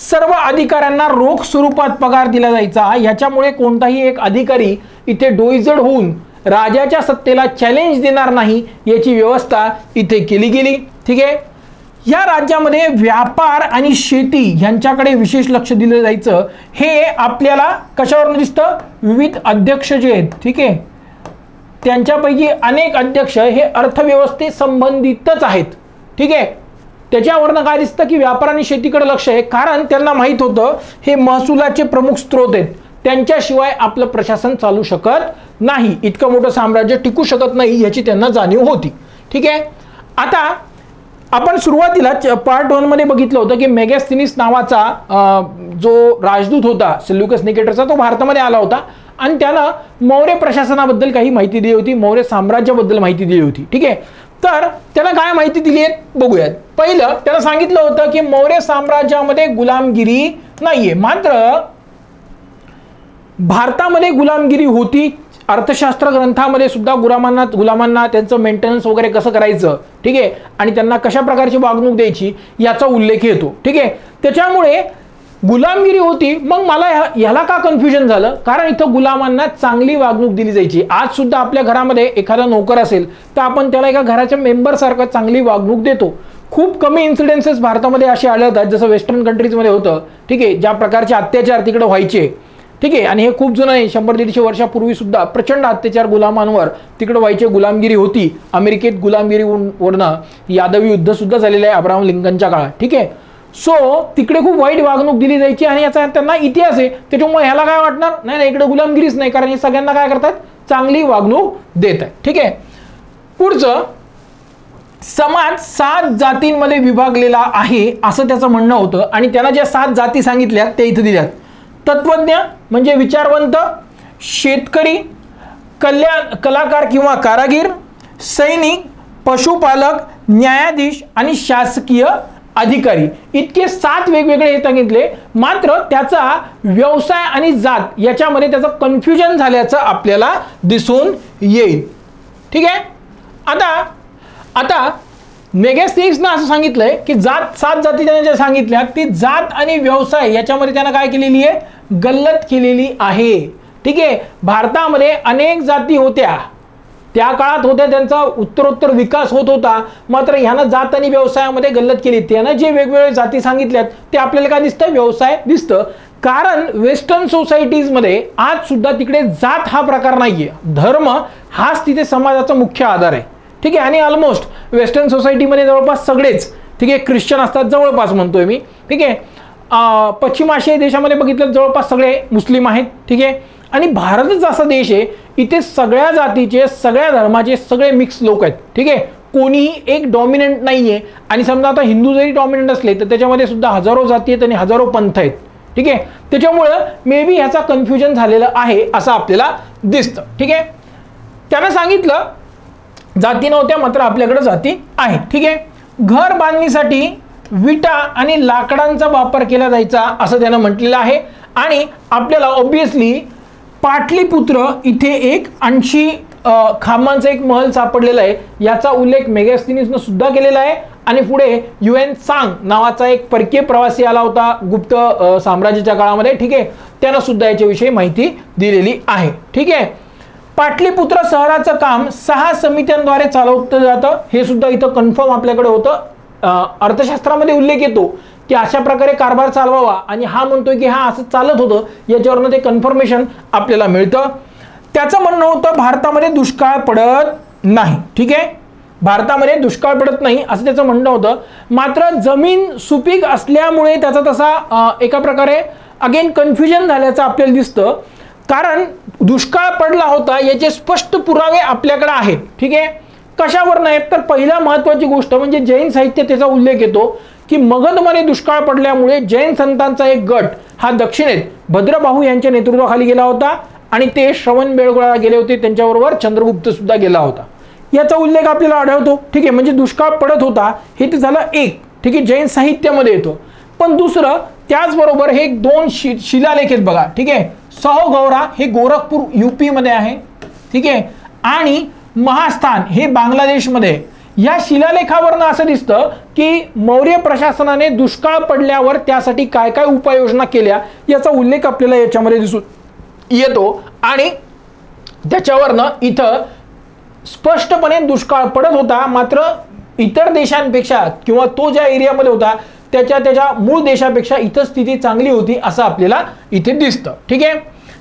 सर्व अधिकाऱ्यांना रोख स्वरूपात पगार दिला जायचा. याच्यामुळे कोणताही एक अधिकारी इथे डोईजड होऊन राजाच्या सत्तेला चॅलेंज देणार नाही याची व्यवस्था इथे केली गेली. ठीक आहे, या राज्यामध्ये व्यापार आणि शेती यांच्याकडे विशेष लक्ष दिलं जायचं. हे आपल्याला कशावरून दिसतं, विविध अध्यक्ष जे आहेत, ठीक आहे, त्यांच्यापैकी अनेक अध्यक्ष हे अर्थव्यवस्थे संबंधितच आहेत. ठीक आहे, त्याच्यावरनं काय दिसतं की व्यापार आणि शेतीकडे लक्ष आहे, कारण त्यांना माहित होतं हे महसुलाचे प्रमुख स्रोत आहेत, त्यांच्याशिवाय आपलं प्रशासन चालू शकत नाही, इतकं मोठं साम्राज्य टिकू शकत नाही याची त्यांना जाणीव होती. ठीक आहे, आता आपण सुरुवातीला पार्ट 1 मध्ये बघितलं होतं की मेगॅस्थनीस नावाचा जो राजदूत होता सेल्युकस निकेटरचा, तो भारतामध्ये आला होता आणि त्यानं मौर्य प्रशासनाबद्दल काही माहिती दिली होती, मौर्य साम्राज्याबद्दल माहिती दिली होती. ठीक आहे, तर त्याला काय माहिती दिली आहे बघूयात. पहिलं त्यानं सांगितलं होतं की मौर्य साम्राज्यामध्ये गुलामगिरी नाहीये, मात्र भारतामध्ये गुलामगिरी होती. अर्थशास्त्र ग्रंथामध्ये सुद्धा गुलामांना त्यांचं मेंटेनन्स वगैरे कसं करायचं, ठीक आहे, आणि त्यांना कशा प्रकारची वागणूक द्यायची याचा उल्लेख येतो. ठीक आहे, त्याच्यामुळे गुलामगिरी होती. मग मला ह्याला का कन्फ्युजन झालं, कारण इथं गुलामांना चांगली वागणूक दिली जायची. आज सुद्धा आपल्या घरामध्ये एखादा नोकर असेल तर आपण त्याला एका घराच्या मेंबर सारखं चांगली वागणूक देतो. खूप कमी इन्सिडेन्सेस भारतामध्ये असे आढळतात जसं वेस्टर्न कंट्रीजमध्ये होतं. ठीक आहे, ज्या प्रकारचे अत्याचार तिकडे व्हायचे. ठीक आहे, आणि हे खूप जुनं आहे, 100-150 वर्षापूर्वी सुद्धा प्रचंड अत्याचार गुलामांवर तिकडे व्हायचे, गुलामगिरी होती. अमेरिकेत गुलामगिरीवरनं यादवी युद्ध सुद्धा झालेलं आहे अब्राहम लिंकनच्या काळात. ठीक आहे, सो तिकडे खूप वाईट वागणूक दिली जायची आणि याचा त्यांना इतिहास आहे. त्याच्यामुळे ह्याला काय वाटणार, नाही इकडे गुलामगिरीच नाही, कारण हे सगळ्यांना काय करतात, चांगली वागणूक देत आहे. ठीक आहे, पुढचं, समाज 7 जातींमध्ये विभागलेला आहे असं त्याचं म्हणणं होतं आणि त्यानं ज्या 7 जाती सांगितल्यात त्या इथं दिल्यात. तत्वज्ञ म्हणजे विचारवंत, शेतकरी, कलाकार किंवा कारागीर, सैनिक, पशुपालक, न्यायाधीश आणि शासकीय अधिकारी, इतके 7 वेगवेगळे हे सांगितले. मात्र त्याचा व्यवसाय आणि जात याच्यामध्ये त्याचं कन्फ्युजन झाल्याचं आपल्याला दिसून येईल. ठीक आहे, आता मेगॅस्थनीसनं असं सांगितलंय की 7 जाती त्याने ज्या सांगितल्या ती जात आणि व्यवसाय याच्यामध्ये त्यानं काय केलेली आहे, गल्लत केलेली आहे. ठीक आहे, भारतामध्ये अनेक जाती होत्या, त्या काळात होत्या, त्यांचा उत्तरोत्तर विकास होत होता. मात्र ह्यानं जात आणि व्यवसायामध्ये गल्लत केली. त्यानं जे वेगवेगळे जाती सांगितल्यात ते आपल्याला काय दिसतं, व्यवसाय दिसतं. कारण वेस्टर्न सोसायटीजमध्ये आज सुद्धा तिकडे जात हा प्रकार नाहीये, धर्म हाच तिथे समाजाचा मुख्य आधार आहे. ठीक आहे, आणि ऑलमोस्ट वेस्टर्न सोसायटीमध्ये जवळपास सगळेच, ठीक आहे, ख्रिश्चन असतात, जवळपास म्हणतोय मी. ठीक आहे, पश्चिम आशियाई देशामध्ये बघितलं जवळपास सगळे मुस्लिम आहेत. ठीक आहे, आणि भारतच असा देश आहे इथे सगळ्या जातीचे, सगळ्या धर्माचे सगळे मिक्स लोक आहेत. ठीक आहे, कोणीही एक डॉमिनंट नाहीये. आणि समजा आता हिंदू जरी डॉमिनंट असले तर त्याच्यामध्ये सुद्धा हजारो जाती आहेत आणि हजारो पंथ आहेत. ठीक आहे, त्याच्यामुळं मे बी ह्याचा कन्फ्युजन झालेलं आहे असं आपल्याला दिसतं. ठीक आहे, त्यानं सांगितलं जाती नव्हत्या, मात्र आपल्याकडे जाती आहेत. ठीक आहे, घर बांधणीसाठी विटा आणि लाकडांचा वापर केला जायचा असं त्यानं म्हटलेलं आहे. आणि आपल्याला ऑब्विसली पाटलीपुत्र इथे एक 80 खांबांचा एक महल सापडलेला आहे, याचा उल्लेख मेगास्थनीजनं सुद्धा केलेला आहे. आणि पुढे युएन सांग नावाचा एक परकीय प्रवासी आला होता गुप्त साम्राज्याच्या काळामध्ये, ठीक आहे, त्यानं सुद्धा याच्याविषयी माहिती दिलेली आहे. ठीक आहे. पाटलीपुत्र शहराचं काम 6 समित्यांद्वारे चालवलं जातं, हे सुद्धा इथं कन्फर्म आपल्याकडे होतं. अर्थशास्त्रामध्ये उल्लेख येतो की अशा प्रकारे कारभार चालवावा, आणि हा म्हणतोय की हा असं चालत होतं, याच्यावरनं ते कन्फर्मेशन आपल्याला मिळतं. त्याचं म्हणणं होतं भारतामध्ये दुष्काळ पडत नाही. ठीक आहे, भारतामध्ये दुष्काळ पडत नाही असं त्याचं म्हणणं होतं. मात्र जमीन सुपीक असल्यामुळे त्याचा तसा एका प्रकारे अगेन कन्फ्युजन झाल्याचं आपल्याला दिसतं. कारण दुष्काळ पडला होता याचे स्पष्ट पुरावे आपल्याकडे आहेत. ठीक आहे, कशावर नाही तर पहिला महत्त्वाची गोष्ट म्हणजे जैन साहित्य त्याचा उल्लेख येतो की मगधमध्ये दुष्काळ पडल्यामुळे जैन संतांचा एक गट हा दक्षिणेत भद्रबाहू यांच्या नेतृत्वाखाली गेला होता, आणि ते श्रवणबेळगोळाला गेले होते, त्यांच्याबरोबर चंद्रगुप्त सुद्धा गेला होता, याचा उल्लेख आपल्याला आढळतो. ठीक आहे, म्हणजे दुष्काळ पडत होता हे ते झालं एक. ठीक आहे, जैन साहित्यामध्ये येतो. पण दुसरं त्याचबरोबर हे 2 शिलालेख आहेत बघा. ठीक आहे, सहगौरा हे गोरखपूर यूपी मध्ये आहे. ठीक आहे, आणि महास्थान हे बांगलादेशमध्ये. या शिलालेखावरनं असं दिसतं की मौर्य प्रशासनाने दुष्काळ पडल्यावर त्यासाठी काय काय उपाययोजना केल्या याचा उल्लेख आपल्याला याच्यामध्ये दिसून येतो. आणि त्याच्यावरनं इथं स्पष्टपणे दुष्काळ पडत होता, मात्र इतर देशांपेक्षा किंवा तो ज्या एरियामध्ये होता त्याच्या मूळ देशापेक्षा इथं स्थिती चांगली होती असं आपल्याला इथे दिसतं. ठीक आहे,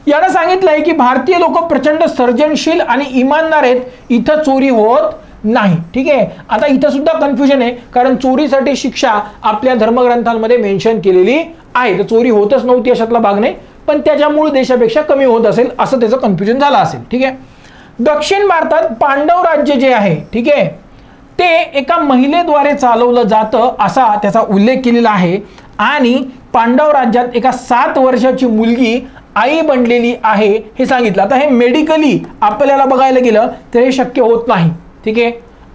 यानं सांगितलंय की भारतीय लोक प्रचंड सर्जनशील आणि इमानदार आहेत, इथं चोरी होत नाही. ठीक आहे, आता इथं सुद्धा कन्फ्युजन आहे, कारण चोरीसाठी शिक्षा आपल्या धर्मग्रंथांमध्ये मेन्शन केलेली आहे, तर चोरी होतच नव्हती अशातला भाग नाही, पण त्याच्या मूळ देशापेक्षा कमी होत असेल असं त्याचं कन्फ्युजन झालं असेल. ठीक आहे, दक्षिण भारतात पांडव राज्य जे आहे, ठीक आहे, ते एका महिलेद्वारे चालवलं जातं असा त्याचा उल्लेख केलेला आहे. आणि पांडव राज्यात एका 7 वर्षाची मुलगी आई बनलेली आहे हे सांगितलं. आता हे मेडिकली आपल्याला बघायला गेलं तर हे शक्य होत नाही. ठीक आहे,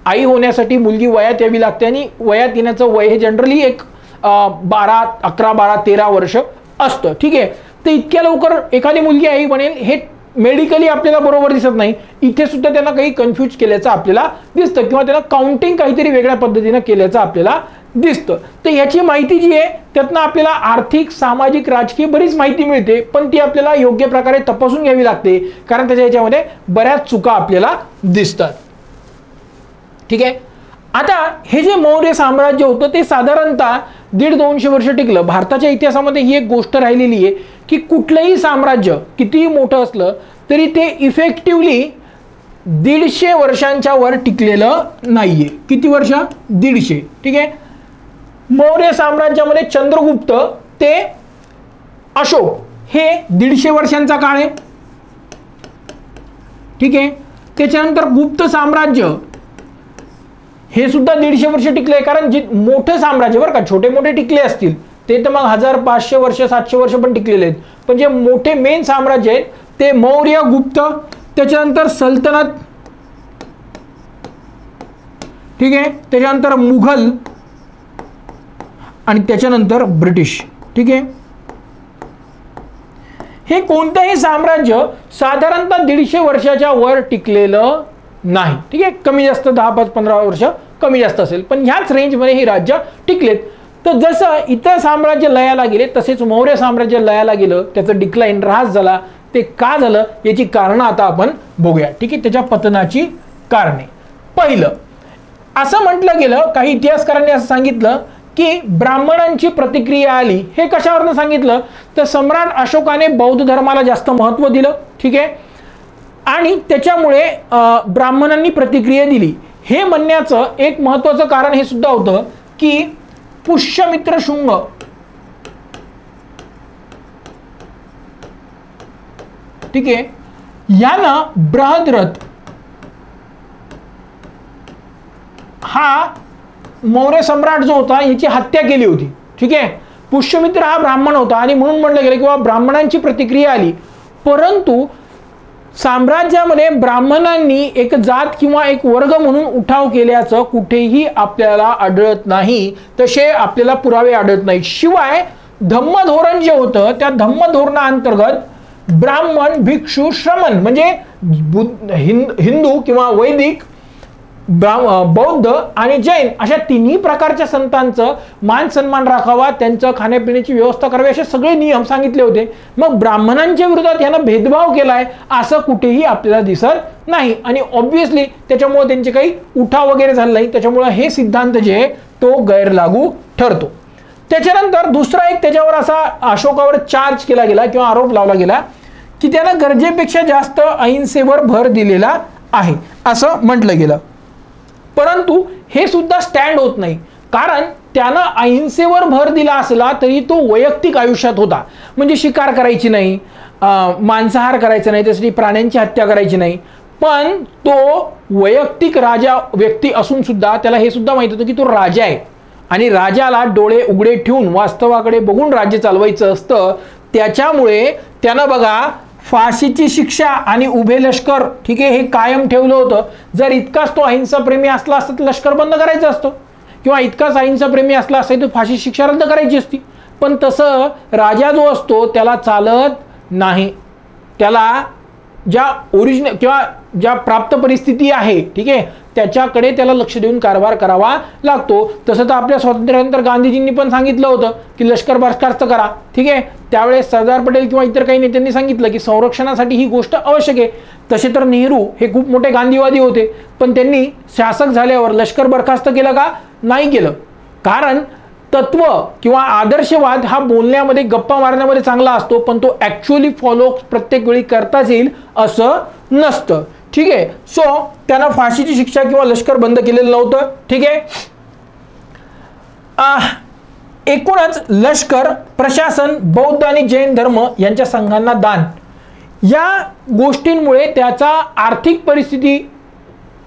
आई होण्यासाठी मुलगी वयात यावी लागते, आणि वयात येण्याचं वय हे जनरली एक 11, 12, 13 वर्ष असतं. ठीक आहे, तर इतक्या लवकर एखादी मुलगी आई बनेल हे मेडिकली आपल्याला बरोबर दिसत नाही. इथे सुद्धा त्यांना काही कन्फ्यूज केल्याचं आपल्याला दिसतं, किंवा त्यांना काउंटिंग काहीतरी वेगळ्या पद्धतीने केल्याचं आपल्याला दिसतं. तर याची माहिती जी आहे त्यातनं आपल्याला आर्थिक, सामाजिक, राजकीय बरीच माहिती मिळते, पण ती आपल्याला योग्य प्रकारे तपासून घ्यावी लागते, कारण त्याच्या याच्यामध्ये बऱ्याच चुका आपल्याला दिसतात. ठीक आहे, आता हे जे मौर्य साम्राज्य होतं ते साधारणतः 150-200 वर्ष टिकलं. भारताच्या इतिहासामध्ये ही एक गोष्ट राहिलेली आहे की कुठलंही साम्राज्य कितीही मोठं असलं तरी ते इफेक्टिवली 150 वर्षांच्या वर टिकलेलं नाहीये. किती वर्ष? 150. ठीक आहे, मौर्य साम्राज्यामध्ये चंद्रगुप्त ते अशोक हे 150 वर्षांचा काळ आहे. ठीक आहे, त्याच्यानंतर गुप्त साम्राज्य हे सुद्धा 150 वर्ष टिकले, कारण जे मोठे साम्राज्य बरं का, छोटे मोठे टिकले असतील ते तर मग 1500 वर्ष 700 वर्ष पण टिकलेले आहेत, पण जे मोठे मेन साम्राज्य आहेत ते मौर्य, गुप्त, त्याच्यानंतर सल्तनत, ठीक आहे, त्याच्यानंतर मुघल आणि त्याच्यानंतर ब्रिटिश. ठीक आहे, हे कोणतंही साम्राज्य साधारणतः 150 वर्षाच्या वर टिकलेलं नाही. ठीक आहे, कमी जास्त 10-15 वर्ष कमी जास्त असेल, पण ह्याच रेंजमध्ये ही राज्य टिकलेत. तर जसं इतर साम्राज्य लयाला गेले तसेच मौर्य साम्राज्य लयाला गेलं, त्याचं डिक्लाइन ऱ्हास झाला. ते का झालं याची कारणं आता आपण बघूया. ठीक आहे, त्याच्या पतनाची कारणे. पहिलं असं म्हटलं गेलं, काही इतिहासकारांनी असं सांगितलं की ब्राह्मणांची प्रतिक्रिया आली. हे कशावरनं सांगितलं तर सम्राट अशोकाने बौद्ध धर्माला जास्त महत्त्व दिलं. ठीक आहे, आणि त्याच्यामुळे ब्राह्मणांनी प्रतिक्रिया दिली. हे म्हणण्याचं एक महत्त्वाचं कारण हे सुद्धा होतं की पुष्यमित्र शुंग ठीक आहे यानं बृहद्रथ हा मौर्य सम्राट जो होता याची हत्या केली होती. ठीक आहे, पुष्यमित्र हा ब्राह्मण होता आणि म्हणून म्हणलं गेलं किंवा ब्राह्मणांची प्रतिक्रिया आली. परंतु साम्राज्यामध्ये ब्राह्मणांनी एक जात किंवा एक वर्ग म्हणून उठाव केल्याचं कुठेही आपल्याला आढळत नाही, तसे आपल्याला पुरावे आढळत नाही. शिवाय धम्मधोरण जे होतं त्या धम्मधोरणाअंतर्गत ब्राह्मण, भिक्षू, श्रमण म्हणजे हिंदू किंवा वैदिक, बौद्ध आणि जैन अशा तिन्ही प्रकारच्या संतांचं मान सन्मान राखावा, त्यांचं खाण्यापिण्याची व्यवस्था करावी असे सगळे नियम सांगितले होते. मग ब्राह्मणांच्या विरोधात यांना भेदभाव केलाय असं कुठेही आपल्याला दिसत नाही आणि ऑब्व्हियसली त्याच्यामुळे त्यांचे काही उठाव वगैरे झाले नाही, त्याच्यामुळे हे सिद्धांत जे आहे तो गैरलागू ठरतो. त्याच्यानंतर दुसरा एक त्याच्यावर असा अशोकावर चार्ज केला गेला किंवा आरोप लावला गेला की त्यानं गरजेपेक्षा जास्त अहिंसेवर भर दिलेला आहे असं म्हटलं गेलं. परंतु हे सुद्धा स्टँड होत नाही, कारण त्यानं अहिंसेवर भर दिला असला तरी तो वैयक्तिक आयुष्यात होता. म्हणजे शिकार करायची नाही, मांसाहार करायचा नाही, त्यासाठी प्राण्यांची हत्या करायची नाही. पण तो वैयक्तिक राजा व्यक्ती असून सुद्धा त्याला हे सुद्धा माहित होतं की तो राजा आहे आणि राजाला डोळे उघडे ठेवून वास्तवाकडे बघून राज्य चालवायचं असतं. त्याच्यामुळे त्यानं बघा फाशीची शिक्षा आणि उभे लष्कर, ठीक आहे, हे कायम ठेवलं होतं. जर इतकाच तो अहिंसाप्रेमी असला असता तर लष्कर बंद करायचं असतं किंवा इतकाच अहिंसाप्रेमी असला असता तर फाशी शिक्षा रद्द करायची असती. पण तसं राजा जो असतो त्याला चालत नाही. त्याला ज्या ओरिजिनल किंवा ज्या प्राप्त परिस्थिती आहे, ठीक आहे, त्याच्याकडे त्याला लक्ष देऊन कारभार करावा लागतो. तसं तर आपल्या स्वातंत्र्यानंतर गांधीजींनी पण सांगितलं होतं की लष्कर बरखास्त करा, ठीक आहे. त्यावेळेस सरदार पटेल किंवा इतर काही नेत्यांनी सांगितलं की संरक्षणासाठी ही गोष्ट आवश्यक आहे. तसे तर नेहरू हे खूप मोठे गांधीवादी होते, पण त्यांनी शासक झाल्यावर लष्कर बरखास्त केलं का? नाही केलं. कारण तत्व किंवा आदर्शवाद हा बोलण्यामध्ये गप्पा मारण्यामध्ये चांगला असतो, पण तो ॲक्च्युअली फॉलो प्रत्येक वेळी करताच येईल असं नसतं, ठीक आहे. सो त्यांना फाशीची शिक्षा किंवा लष्कर बंद केलेलं नव्हतं, ठीक आहे. एकूणच लष्कर, प्रशासन, बौद्ध आणि जैन धर्म यांच्या संघांना दान या गोष्टींमुळे त्याचा आर्थिक परिस्थिती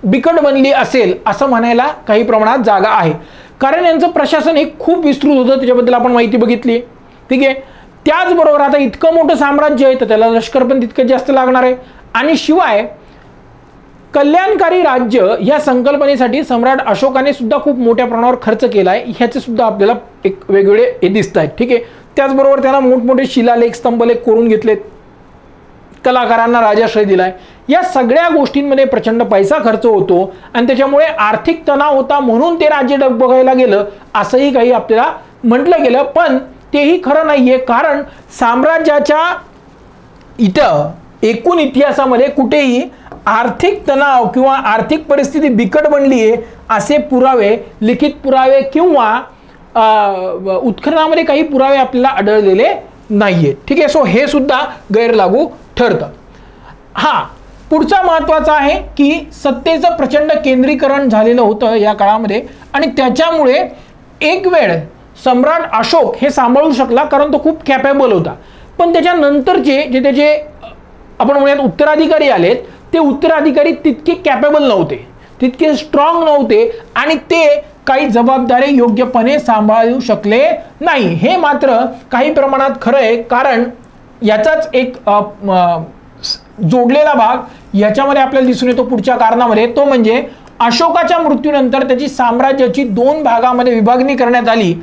बिकट बनली असेल असं म्हणायला काही प्रमाणात जागा आहे. कारण यांचं प्रशासन हे खूप विस्तृत होतं, त्याच्याबद्दल आपण माहिती बघितली, ठीक आहे. त्याचबरोबर आता इतकं मोठं साम्राज्य आहे तर त्याला लष्कर पण तितकं जास्त लागणार आहे. आणि शिवाय कल्याणकारी राज्य या संकल्पनेसाठी सम्राट अशोकाने सुद्धा खूप मोठ्या प्रमाणावर खर्च केला आहे, ह्याचे सुद्धा आपल्याला एक वेगवेगळे हे दिसत आहेत, ठीक आहे. त्याचबरोबर त्याला मोठमोठे शिलालेख, स्तंभलेख करून घेतलेत, कलाकारांना राजाश्रय दिलाय. या सगळ्या गोष्टींमध्ये प्रचंड पैसा खर्च होतो आणि त्याच्यामुळे आर्थिक तणाव होता, म्हणून ते राज्य डगमगायला गेलं असंही काही आपल्याला म्हटलं गेलं. पण तेही खरं नाहीये, कारण साम्राज्याच्या इथं एकूण इतिहासामध्ये कुठेही आर्थिक तणाव किंवा आर्थिक परिस्थिती बिकट बनली आहे असे पुरावे, लिखित पुरावे किंवा उत्खननामध्ये काही पुरावे आपल्याला आढळलेले नाहीये, ठीक आहे. सो हे सुद्धा गैरलागू ठरतं. हा पुढचा महत्त्वाचा आहे की सत्तेचं प्रचंड केंद्रीकरण झालेलं होतं या काळामध्ये आणि त्याच्यामुळे एक वेळ सम्राट अशोक हे सांभाळू शकला, कारण तो खूप कॅपेबल होता. पण त्याच्यानंतरचे जे त्याचे आपण म्हणूयात उत्तराधिकारी आलेत, ते उत्तराधिकारी तितके कॅपेबल नव्हते, तितके स्ट्रॉंग नव्हते आणि ते काही जबाबदारी योग्यपणे सांभाळू शकले नाही. हे मात्र काही प्रमाणात खरं आहे, कारण याचाच एक जोडलेला भाग याच्यामध्ये आपल्याला दिसून येतो पुढच्या कारणामध्ये. तो म्हणजे अशोकाच्या मृत्यूनंतर त्याची साम्राज्याची 2 भागामध्ये विभागणी करण्यात आली.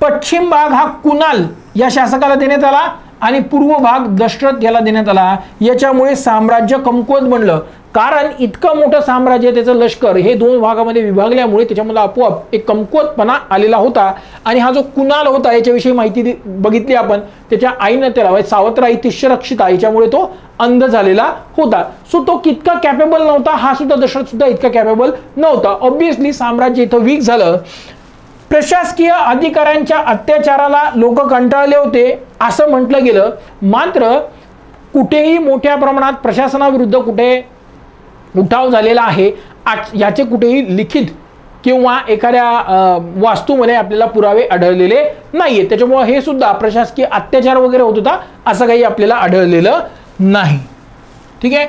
पश्चिम भाग हा कुणाल या शासकाला देण्यात आला आणि पूर्व भाग दशरथ याला देण्यात आला. याच्यामुळे साम्राज्य कमकुवत बनलं, कारण इतकं मोठं साम्राज्य, त्याचं लष्कर हे 2 भागामध्ये विभागल्यामुळे त्याच्यामध्ये आपोआप एक कमकुवतपणा आलेला होता. आणि हा जो कुणाल होता याच्याविषयी माहिती बघितली आपण, त्याच्या आईनं त्याला सावत्राई तिष्यरक्षिता याच्यामुळे तो अंध झालेला होता. सो तो कितका कॅपेबल नव्हता, हा सुद्धा दशरथ सुद्धा इतका कॅपेबल नव्हता. ऑब्व्हियसली साम्राज्य इथं वीक झालं. प्रशासकीय अधिकाऱ्यांच्या अत्याचाराला लोक कंटाळले होते असं म्हटलं गेलं, मात्र कुठेही मोठ्या प्रमाणात प्रशासनाविरुद्ध कुठे उठाव झालेला आहे याचे कुठेही लिखित किंवा एखाद्या वास्तूमध्ये आपल्याला पुरावे आढळलेले नाहीये. त्याच्यामुळे हे सुद्धा प्रशासकीय अत्याचार वगैरे होत होता असं काही आपल्याला आढळलेलं नाही, ठीक आहे.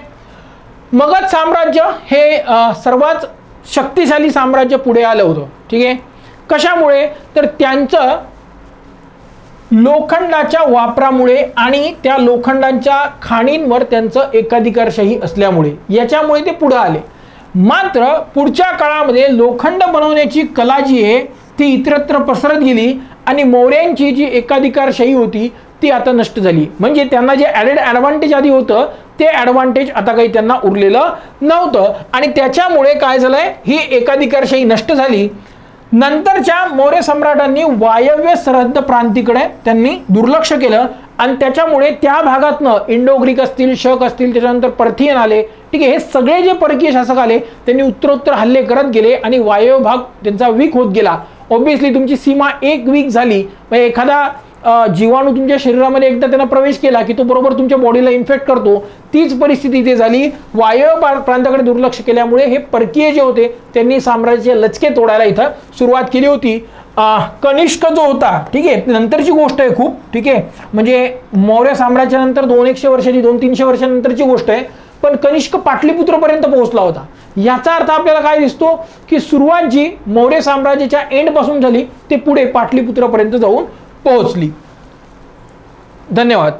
मगध साम्राज्य हे सर्वात शक्तिशाली साम्राज्य पुढे आलं होतं, ठीक आहे. कशामुळे? तर त्यांचं लोखंडाच्या वापरामुळे आणि त्या लोखंडाच्या खाणींवर त्यांचं एकाधिकारशाही असल्यामुळे, याच्यामुळे ते पुढे आले. मात्र पुढच्या काळामध्ये लोखंड बनवण्याची कला जी आहे ती इतरत्र पसरत गेली आणि मौर्यांची जी एकाधिकारशाही होती ती आता नष्ट झाली. म्हणजे त्यांना जे ॲडेड ॲडव्हान्टेज आधी होतं ते ॲडव्हान्टेज आता काही त्यांना उरलेलं नव्हतं आणि त्याच्यामुळे काय झालंय, ही एकाधिकारशाही नष्ट झाली. नंतरच्या मौर्य सम्राटांनी वायव्य सरहद्द प्रांतीकडे त्यांनी दुर्लक्ष केलं आणि त्याच्यामुळे त्या भागातनं इंडो ग्रीक असतील, शक असतील, त्याच्यानंतर पर्थियन आले, ठीक आहे, हे सगळे जे परकीय शासक आले त्यांनी उत्तरोत्तर हल्ले करत गेले आणि वायव्य भाग त्यांचा वीक होत गेला. ऑब्विसली तुमची सीमा एक वीक झाली, म्हणजे एखादा जीवाणू तुमच्या शरीरामध्ये एकदा त्यांना प्रवेश केला की तो बरोबर तुमच्या बॉडीला इन्फेक्ट करतो. तीच परिस्थिती इथे झाली. वायव्य प्रांताकडे दुर्लक्ष केल्यामुळे हे परकीय जे होते त्यांनी साम्राज्याचे लचके तोडायला इथं सुरुवात केली होती. कनिष्क जो होता, ठीक आहे, नंतरची गोष्ट आहे खूप, ठीक आहे, म्हणजे मौर्य साम्राज्यानंतर 200-100 वर्षांची 200-300 वर्षांनंतरची गोष्ट आहे. पण कनिष्क पाटलीपुत्रपर्यंत पोहोचला होता. याचा अर्थ आपल्याला काय दिसतो की सुरुवात जी मौर्य साम्राज्याच्या एंड पासून झाली ते पुढे पाटलीपुत्रापर्यंत जाऊन पोहोचली. धन्यवाद.